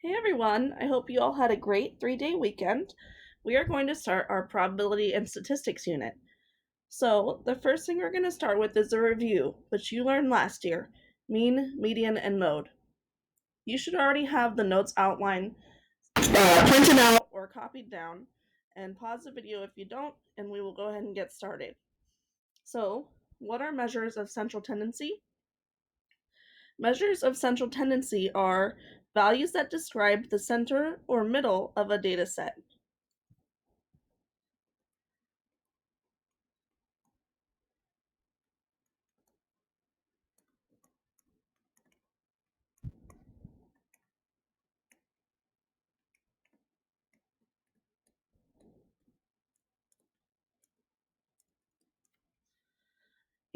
Hey everyone, I hope you all had a great 3-day weekend. We are going to start our probability and statistics unit. So, the first thing we're going to start with is a review, which you learned last year: mean, median, and mode. You should already have the notes outline printed out or copied down, and pause the video if you don't, and we will go ahead and get started. So, what are measures of central tendency? Measures of central tendency are values that describe the center or middle of a data set.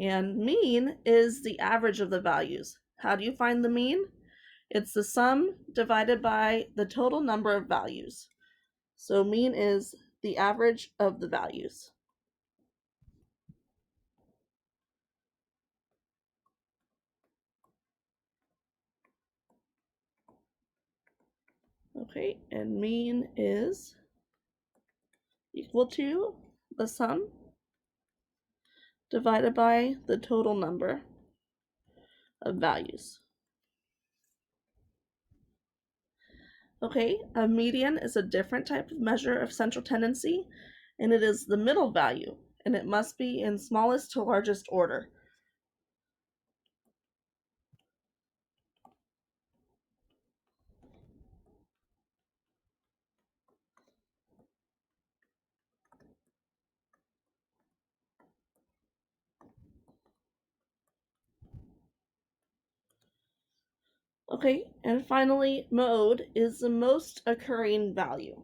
And mean is the average of the values. How do you find the mean? It's the sum divided by the total number of values. So mean is the average of the values. Okay, and mean is equal to the sum divided by the total number of values. Okay, a median is a different type of measure of central tendency, and it is the middle value, and it must be in smallest to largest order. Okay, and finally, mode is the most occurring value.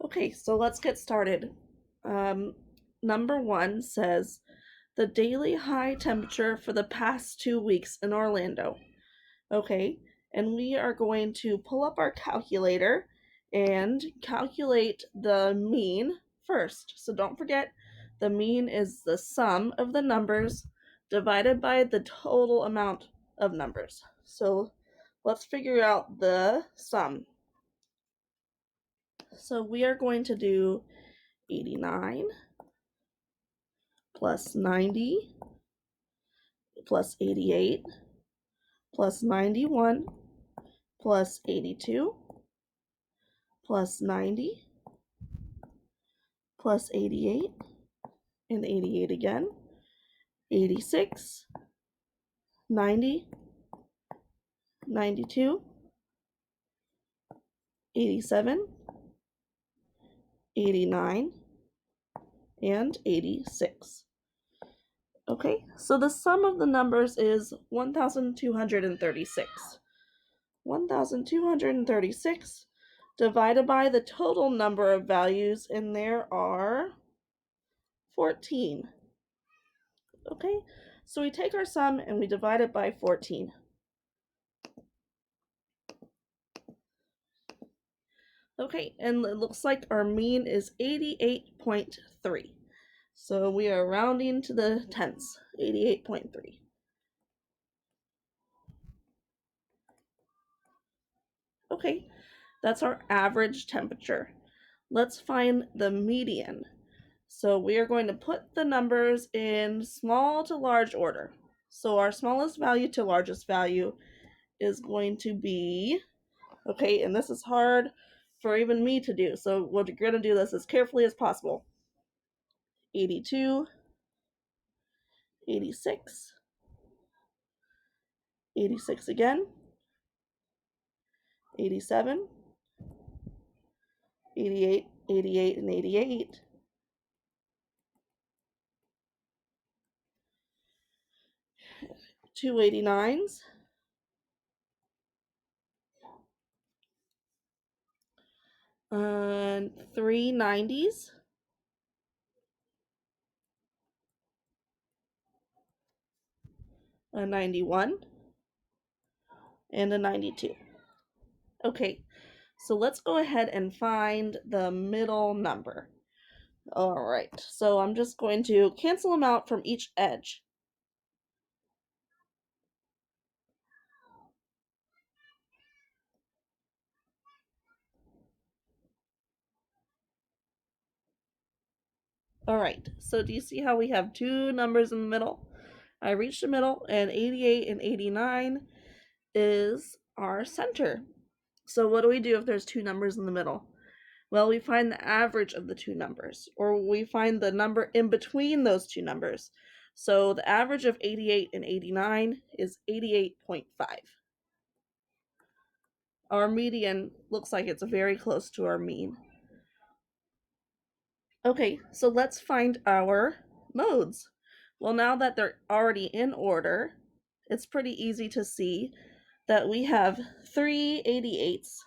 Okay, so let's get started. Number 1 says the daily high temperature for the past 2 weeks in Orlando. Okay, and we are going to pull up our calculator and calculate the mean first. So don't forget, the mean is the sum of the numbers divided by the total amount of numbers. So let's figure out the sum. So we are going to do 89 plus 90 plus 88 plus 91 plus 82 plus 90 plus 88 and 88 again, 86, 90, 92, 87, 89, and 86. Okay, so the sum of the numbers is 1,236. 1,236 divided by the total number of values, and there are 14. Okay, so we take our sum and we divide it by 14. Okay, and it looks like our mean is 88.3. So we are rounding to the tenths, 88.3. Okay, that's our average temperature. Let's find the median. So we are going to put the numbers in small to large order. So our smallest value to largest value is going to be, okay, and this is hard for even me to do, so we're going to do this as carefully as possible. 82, 86, 86 again, 87, 88, 88, and 88, 289s, and 390s, a 91, and a 92. Okay, So let's go ahead and find the middle number. All right, so I'm just going to cancel them out from each edge. All right, so do you see how we have two numbers in the middle? I reached the middle, and 88 and 89 is our center. So what do we do if there's two numbers in the middle? Well, we find the average of the two numbers, or we find the number in between those two numbers. So the average of 88 and 89 is 88.5. Our median looks like it's very close to our mean. Okay, so let's find our modes. Well, now that they're already in order, it's pretty easy to see that we have three 88s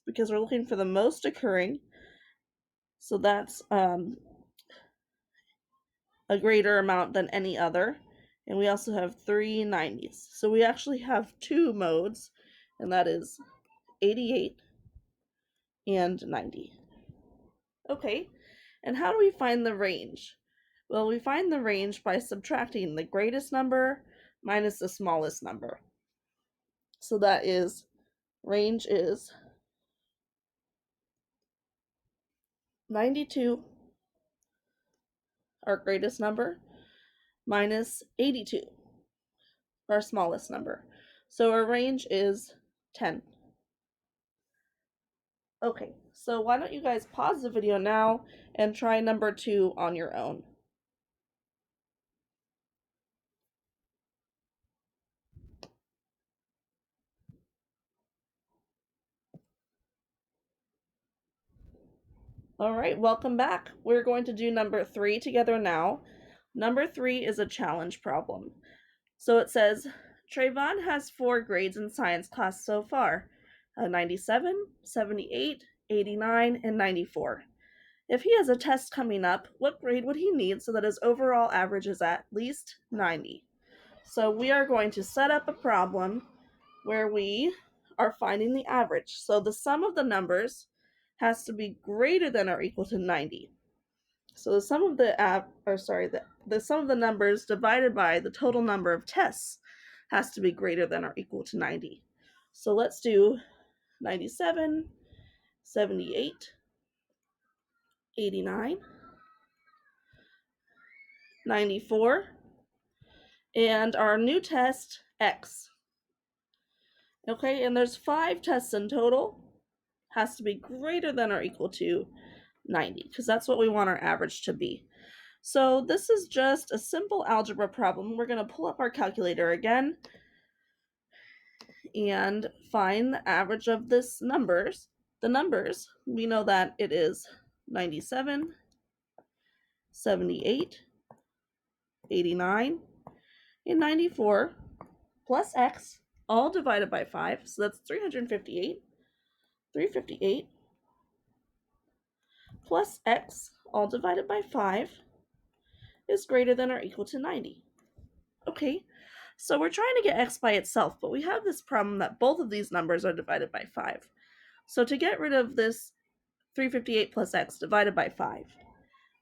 because we're looking for the most occurring. So that's a greater amount than any other. And we also have three 90s. So we actually have two modes, and that is 88 and 90. Okay, and how do we find the range? Well, we find the range by subtracting the greatest number minus the smallest number. So that is, range is 92, our greatest number, minus 82, our smallest number. So our range is 10. Okay, so why don't you guys pause the video now and try number 2 on your own. All right, welcome back. We're going to do number 3 together now. Number 3 is a challenge problem. So it says, Trayvon has 4 grades in science class so far, 97, 78, 89, and 94. If he has a test coming up, what grade would he need so that his overall average is at least 90? So we are going to set up a problem where we are finding the average. So the sum of the numbers has to be greater than or equal to 90. So the sum of the sum of the numbers divided by the total number of tests has to be greater than or equal to 90. So let's do 97, 78, 89, 94, and our new test, X. Okay, and there's 5 tests in total. Has to be greater than or equal to 90, because that's what we want our average to be. So this is just a simple algebra problem. We're going to pull up our calculator again and find the average of the numbers. We know that it is 97, 78, 89, and 94 plus x, all divided by 5. So that's 358. 358 plus x, all divided by 5, is greater than or equal to 90. Okay, so we're trying to get x by itself, but we have this problem that both of these numbers are divided by 5. So to get rid of this 358 plus x divided by 5,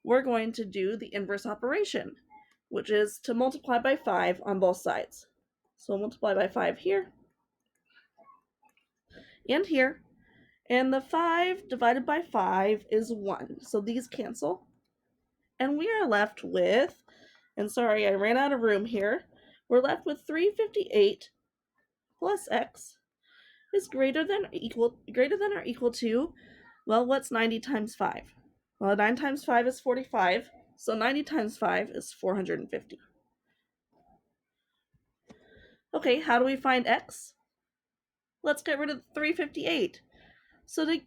we're going to do the inverse operation, which is to multiply by 5 on both sides. So we'll multiply by 5 here and here, and the 5 divided by 5 is 1. So these cancel, and we are left with, and sorry, I ran out of room here, we're left with 358 plus x is greater than or equal to, well, what's 90 times 5? Well, 9 times 5 is 45, so 90 times 5 is 450. Okay, how do we find x? Let's get rid of 358. So to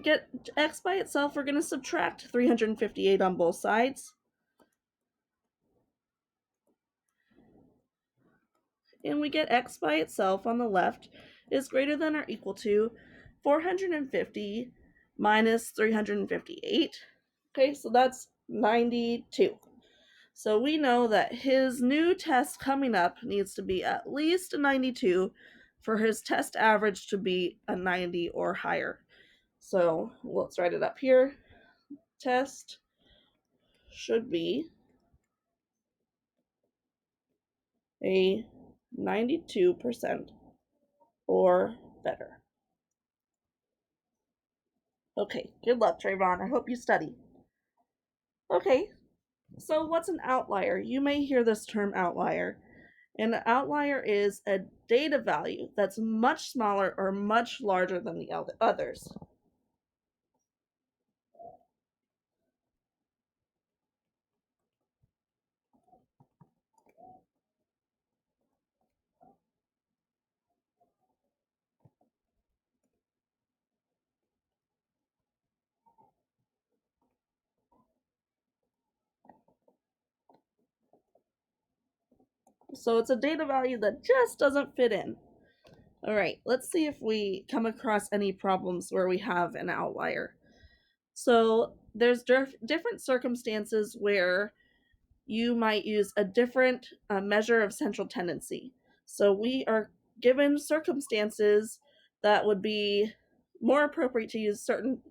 get x by itself, we're going to subtract 358 on both sides. And we get x by itself on the left is greater than or equal to 450 minus 358. Okay, so that's 92. So we know that his new test coming up needs to be at least a 92 for his test average to be a 90 or higher. So let's write it up here. Test should be a 92% or better. Okay, good luck, Trayvon. I hope you study. Okay, so what's an outlier? You may hear this term outlier. An outlier is a data value that's much smaller or much larger than the others. So it's a data value that just doesn't fit in. All right, let's see if we come across any problems where we have an outlier. So there's different circumstances where you might use a different measure of central tendency. So we are given circumstances that would be more appropriate to use certain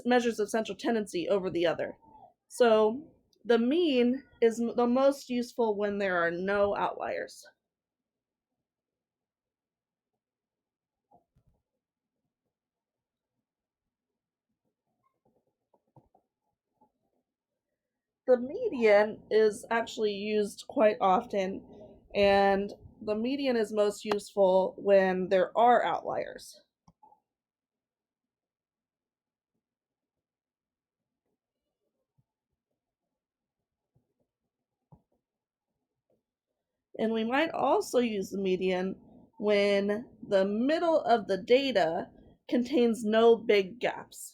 measures of central tendency over the other. So the mean is the most useful when there are no outliers. The median is actually used quite often, and the median is most useful when there are outliers. And we might also use the median when the middle of the data contains no big gaps.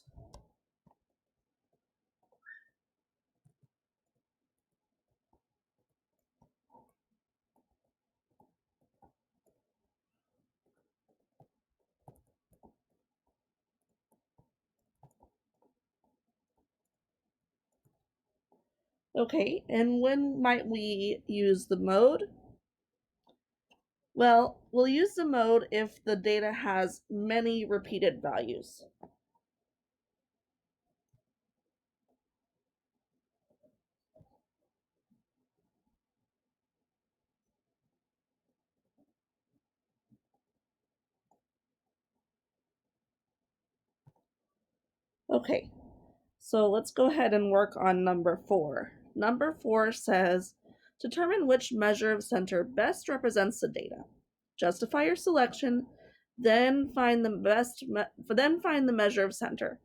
Okay, and when might we use the mode? Well, we'll use the mode if the data has many repeated values. Okay, so let's go ahead and work on number 4. Number 4 says, determine which measure of center best represents the data. Justify your selection, then find the measure of center.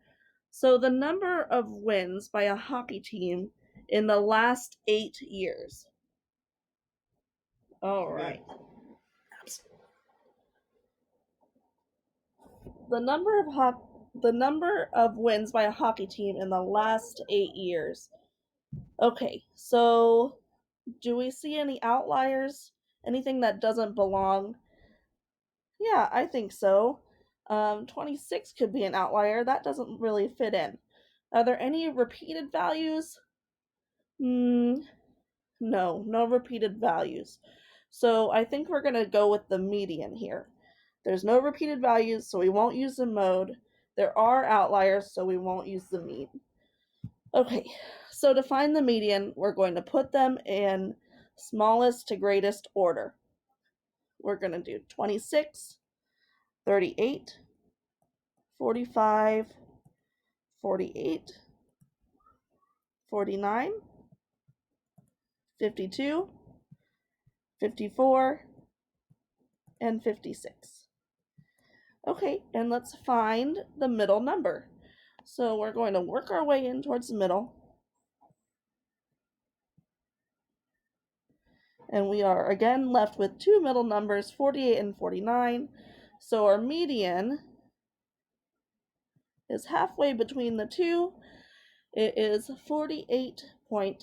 So the number of wins by a hockey team in the last 8 years. All right. The number of wins by a hockey team in the last 8 years. Okay, so do we see any outliers? Anything that doesn't belong? Yeah, I think so. 26 could be an outlier. That doesn't really fit in. Are there any repeated values? No, no repeated values. So I think we're going to go with the median here. There's no repeated values, so we won't use the mode. There are outliers, so we won't use the mean. Okay, so to find the median, we're going to put them in smallest to greatest order. We're going to do 26, 38, 45, 48, 49, 52, 54, and 56. Okay, and let's find the middle number. So we're going to work our way in towards the middle. And we are again left with two middle numbers, 48 and 49. So our median is halfway between the two. It is 48.5.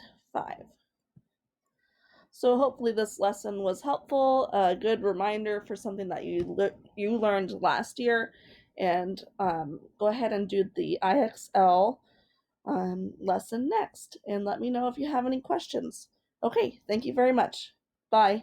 So hopefully this lesson was helpful, a good reminder for something that you learned last year. And go ahead and do the IXL lesson next. And let me know if you have any questions. Okay, thank you very much. Bye.